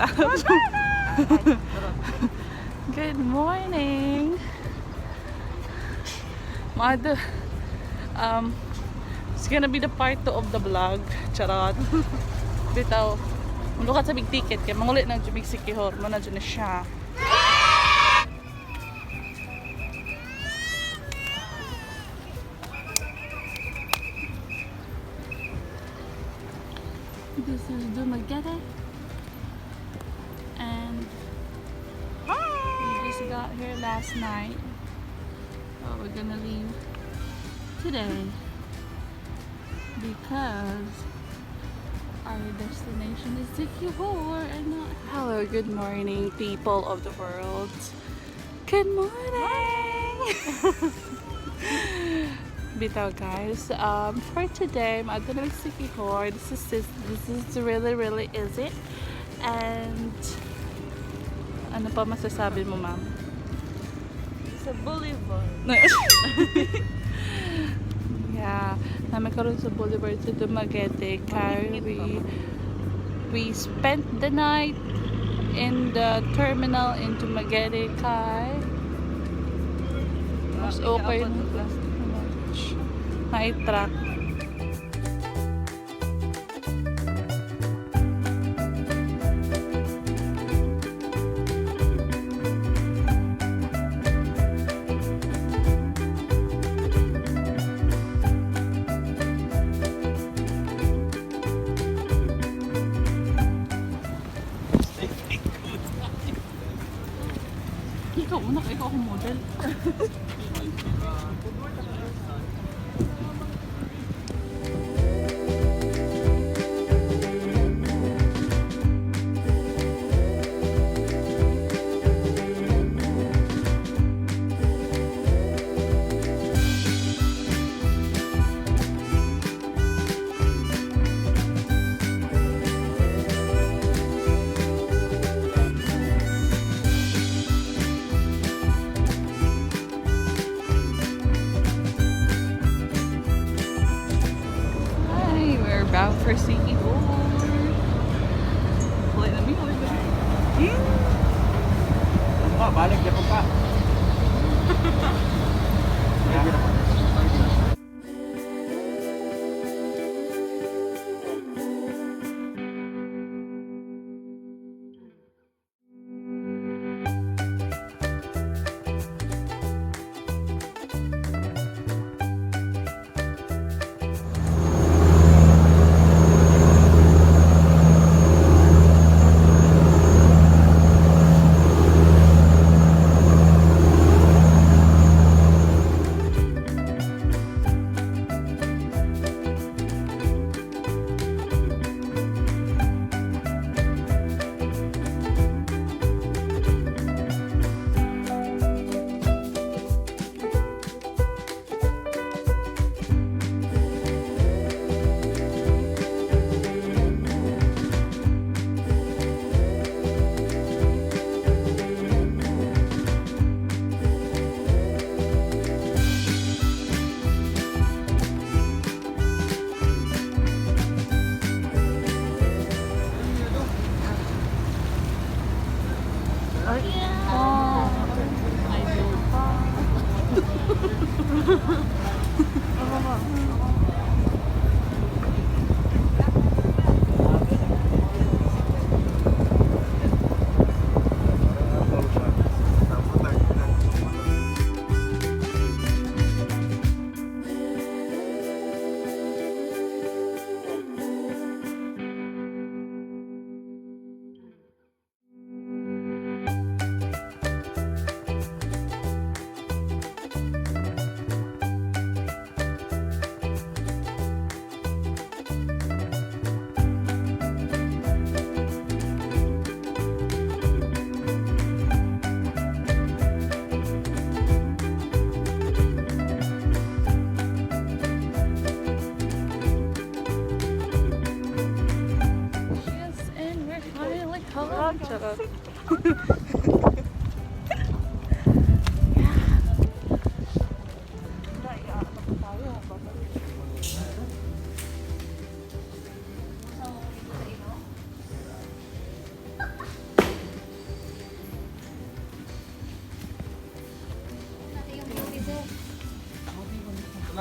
Good morning. It's gonna be the part 2 of the vlog. Charot. Bitaw. Malukat sa big ticket kaya mangulit ng big SIQUIJOR. Mana dyan na siya. This is Dumaguete. And we just got here last night. So we're gonna leave today because our destination is SIQUIJOR and not. Hello, good morning, people of the world. Good morning. Bitaw guys, for today, I'm gonna make SIQUIJOR. This is really easy. And ano pa masasabi mo, ma'am? Sa boulevard. Yeah, namin karon sa boulevard sa Dumaguete. We spent the night in the terminal in Dumaguete. Mas okay na night truck. Ikaw una, ikaw akong model. Bound for SIQUIJOR. Wala na miho. Balik niya po pa.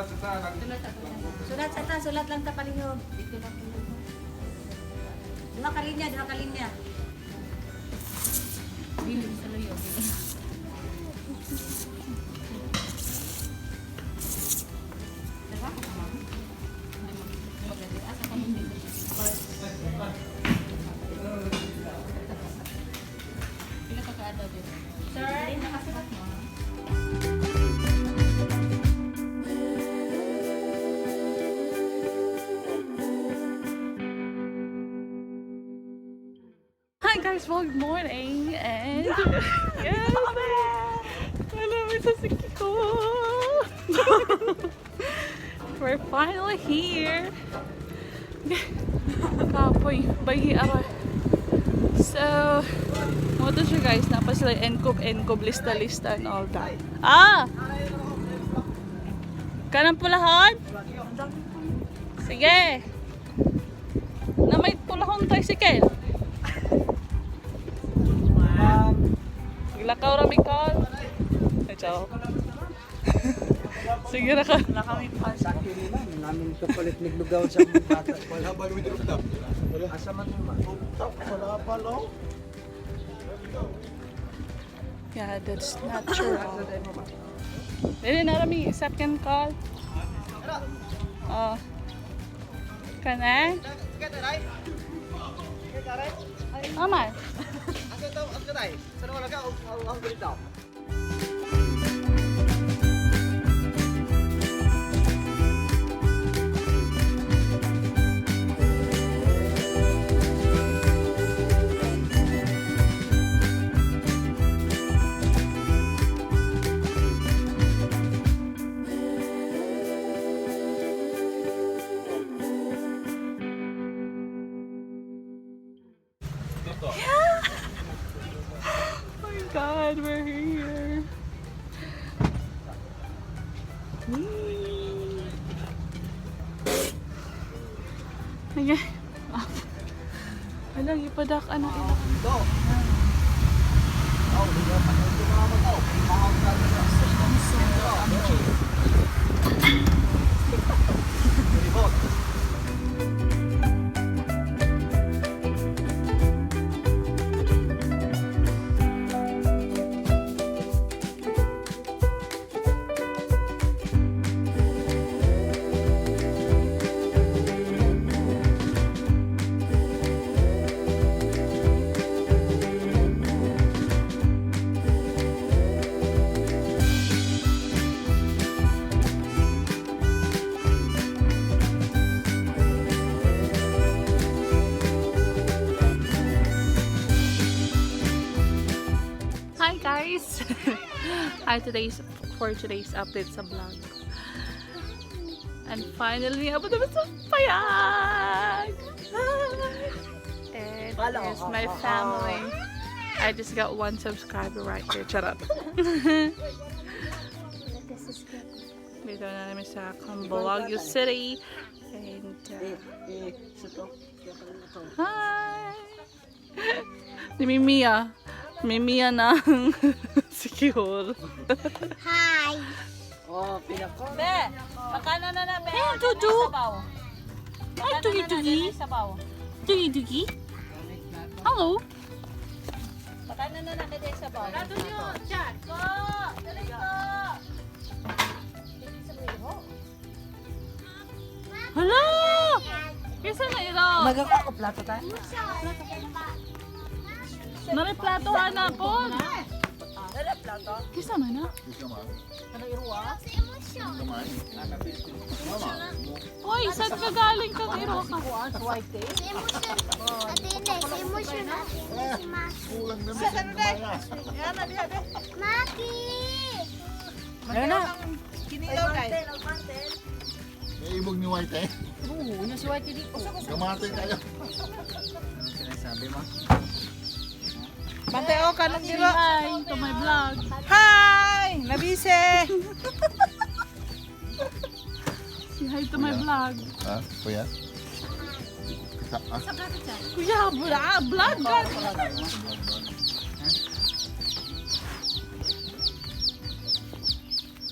Sulat sa ta, sulat lang ta palihog. Dua kalinya, dua kalinya. Biling sa luyo. Sir, nakasulat mo. Hi guys, well, good morning and yes, hello, sa SIQUIJOR. We're finally here. Kapoy, bayi ara. So, mo to siya guys, napa sila enkob, lista and all that. Ah! Kanang pulahon? Sige. Na may pulahon tricycle. Lakaw rami call. Ciao. Sige na ka. Kami pa sa Namin kapalit naglugaw sa mga bata. Wala ba yung drop? Asa man naman? Wala pa lo. Yeah, that's natural. Dili na rami second call. Oh. Kana? Aman. Oh my god, we're here. Okay. Alang ipadak anak ila. Hi guys! Hi for today's update sa vlog. And finally, abot naman sa payag! And here's my family. I just got 1 subscriber right here. Charot. Dito na namin sa Baguio City. And hi! Si Mimia. Mimia ng SIQUIJOR. Hi. Oh, pinako. Be, pakana na be. Hey, Dudu. Hi, Pakana Dugi. na sabaw. Dugi. Hello. Pakana na kay sabaw. Nato niyo, chat ko. Dali ko. Hello! Kisa na ito? Magkakaw ko plato tayo. Nariplatohan na po. Dali plato. Kisa man na? Ano iruwa? Hoy, saan ka galing kang iro ka? White eh. Maki! Ano na? Kinilaw kay. May ibog ni White eh. Oo, na si White dito. Gamatay kayo. Anong sinasabi mo? Bante o kanong Say dilo. hi to my vlog. Hi! Nabise! Say hi to my vlog. Ha? Kuya? Kuya, vlog ka.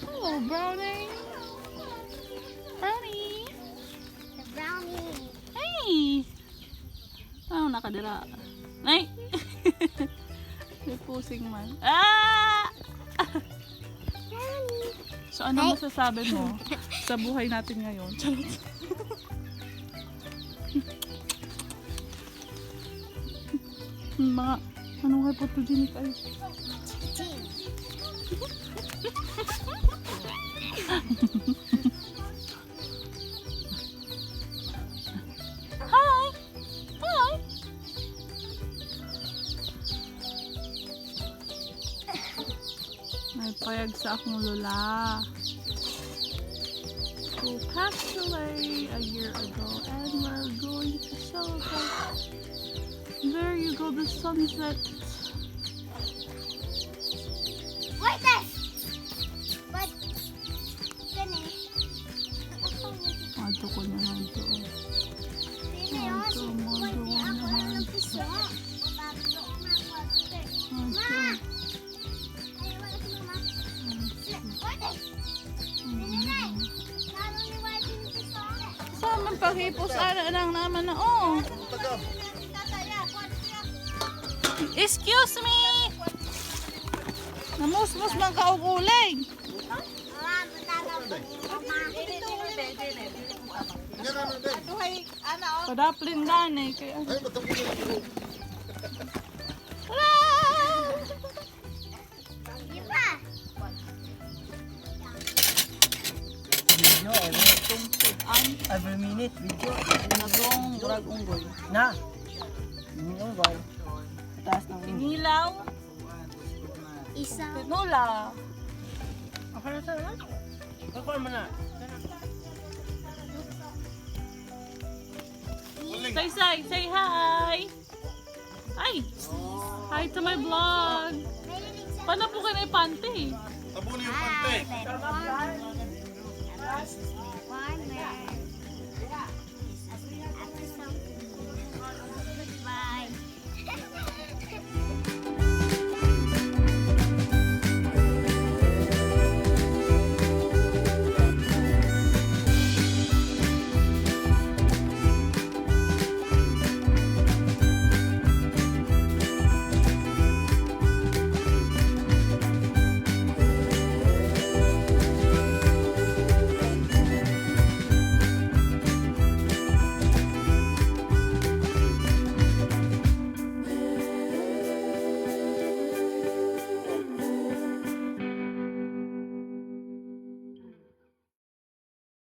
Hello, Brownie. na kadira. Ay! May pusing man. Ah! So ano masasabi mo sa buhay natin ngayon? Charot. Mga anong hypotogenic ay? Hi! Hi! May payag sa akong lola who passed away a year ago, and we're going to celebrate. There you go, the sunset. Wait there. But gani. Ato ko na hanto. Pili ako si Kuya. Ako lang ng piso. Babato na water. Ma! Ay, wala si Mama. Water! Pili na. Lalo ni Whitey ng piso. Saan man paghipos ara lang naman na oh. Excuse me! Namusmus man ka og uling. Mama, matagaw ko ni Mama. Yan na din. Padaplin gani kay ano. Ay, matapos na yung Di ba? Video, every minute, video. Nagong murag unggoy. Na! Yung boy. Taas ng Inilaw, Isa. tinula. Ako na sana? Ako naman na. Say hi. Ay. Hi to my vlog. Paano po kayo may pante? tabunin yung pante. This is my partner.